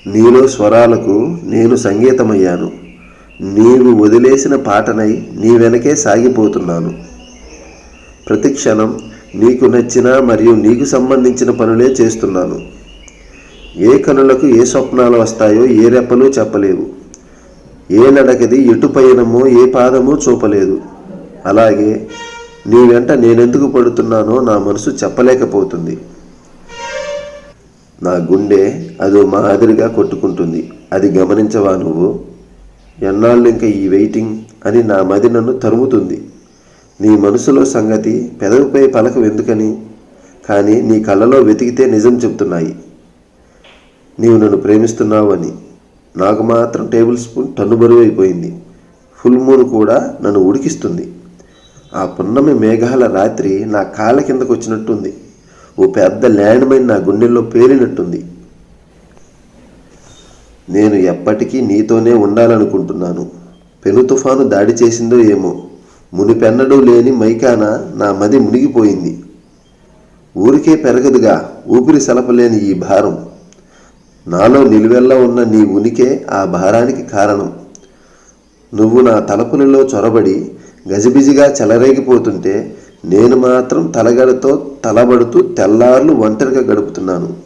నీలో స్వరాలకు నేను సంగీతమయ్యాను. నీవు వదిలేసిన పాటనై నీ వెనకే సాగిపోతున్నాను. ప్రతి క్షణం నీకు నచ్చిన మరియు నీకు సంబంధించిన పనులే చేస్తున్నాను. ఏ కనులకు ఏ స్వప్నాలు వస్తాయో ఏ రెప్పలు చెప్పలేవు. ఏ నడకది ఎటు పయనమో ఏ పాదమో చూపలేదు. అలాగే నీ వెంట నేనెందుకు పడుతున్నానో నా మనసు చెప్పలేకపోతుంది. నా గుండె అదో మాదిరిగా కొట్టుకుంటుంది. అది గమనించవా నువ్వు? ఎన్నాళ్ళు ఇంకా ఈ వెయిటింగ్ అని నా మది నన్ను తరుముతుంది. నీ మనసులో సంగతి పెదవిపై పలకం ఎందుకని, కానీ నీ కళ్ళలో వెతికితే నిజం చెప్తున్నాయి. నీవు నన్ను ప్రేమిస్తున్నావు అని. నాకు మాత్రం టేబుల్ స్పూన్ టన్ను బరువు అయిపోయింది. ఫుల్ మూన్ కూడా నన్ను ఉడికిస్తుంది. ఆ పున్నమి మేఘాల రాత్రి నా కాళ్ళ కిందకు వచ్చినట్టుంది. ఓ పెద్ద ల్యాండ్ మైన్ నా గుండెల్లో పేలినట్టుంది. నేను ఎప్పటికీ నీతోనే ఉండాలనుకుంటున్నాను. పెను తుఫాను దాడి చేసిందో ఏమో, మునిపెన్నడూ లేని మైకాన నా మది మునిగిపోయింది. ఊరికే పెరగదుగా ఊపిరి సలపలేని ఈ భారం. నాలో నిలువెల్లా ఉన్న నీ ఉనికే ఆ భారానికి కారణం. నువ్వు నా తలపులలో చొరబడి గజిబిజిగా చెలరేగిపోతుంటే నేను మాత్రం తలగడతో తలబడుతూ తెల్లార్లు ఒంటరిగా గడుపుతున్నాను.